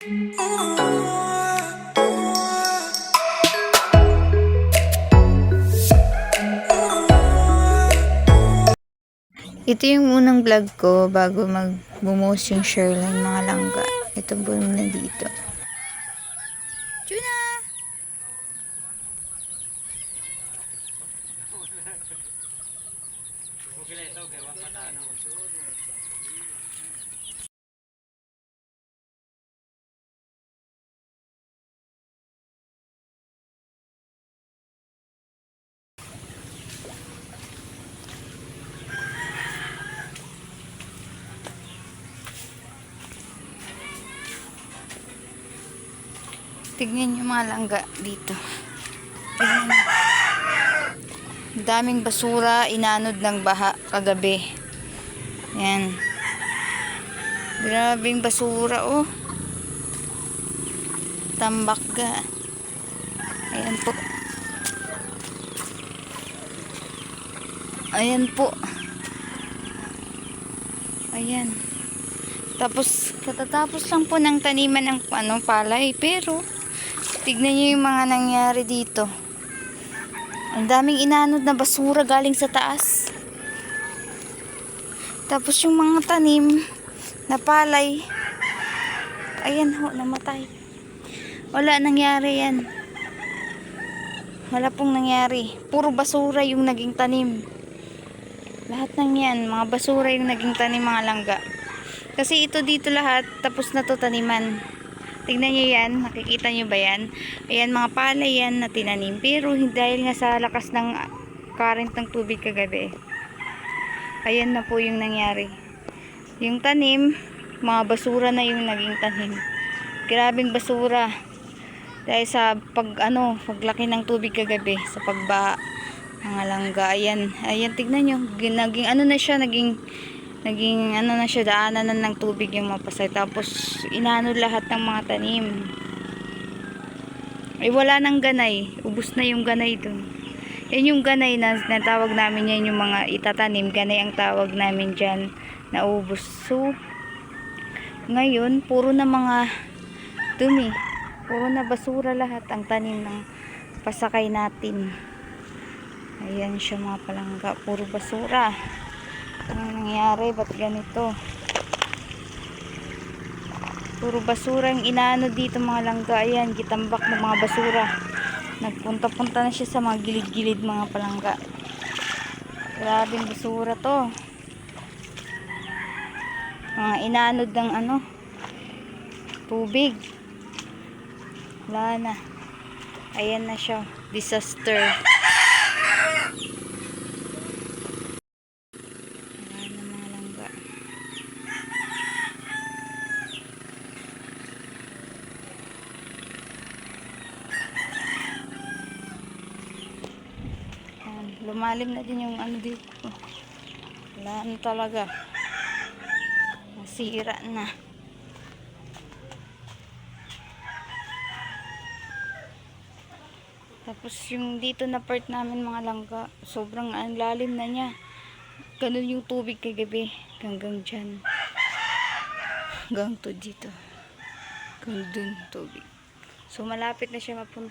Ito yung unang vlog ko bago mag-bumuhos yung Sherline mga langga. Ito po muna dito. Tuna! Tignan nyo mga langga dito. Tignan nyo. Daming basura, inanod ng baha kagabi. Yan. Grabing basura, oh. Tambak ga. Ayan po. Ayan po. Ayan. Tapos, katatapos lang po ng taniman ng palay. Pero, tignan nyo yung mga nangyari dito. Ang daming inanod na basura galing sa taas. Tapos yung mga tanim na palay, ayan ho, namatay. Wala nangyari yan. Wala pong nangyari. Puro basura yung naging tanim. Lahat ng yan, mga basura yung naging tanim mga langga. Kasi ito dito lahat, tapos na to taniman. Tignan nyo yan, nakikita nyo ba yan? Ayan, mga palay yan na tinanim. Pero dahil nga sa lakas ng current ng tubig kagabi, ayan na po yung nangyari. Yung tanim, mga basura na yung naging tanim. Grabing basura. Dahil sa paglaki ng tubig kagabi, sa pagbaha, mga langga. Ayan, ayan, tignan nyo. Naging ano na siya, naging ano na siya, daanan na ng tubig yung mapasay. Tapos inano lahat ng mga tanim. Ay wala nang ganay, ubos na yung ganay dun. Yan yung ganay na tawag namin, yan yung mga itatanim, ganay ang tawag namin dyan, na ubos. So ngayon puro na mga dumi, puro na basura lahat ang tanim ng pasakay natin. Ayan siya mga palangga, puro basura. Ano nangyari? Ba't ganito? Puro basura yung inaano dito mga langga. Ayan, gitambak ng mga basura. Nagpunta-punta na siya sa mga gilid-gilid mga palangga. Grabing basura to. Mga inanod ng tubig. Wala na. Ayan na siya. Disaster. Lumalim na din yung dito. Wala na talaga. Nasira na. Tapos yung dito na part namin mga langga, sobrang ang lalim na niya. Ganun yung tubig kagabi. Hanggang dyan. Hanggang to dito. Hanggang dun tubig. So malapit na siya mapunta.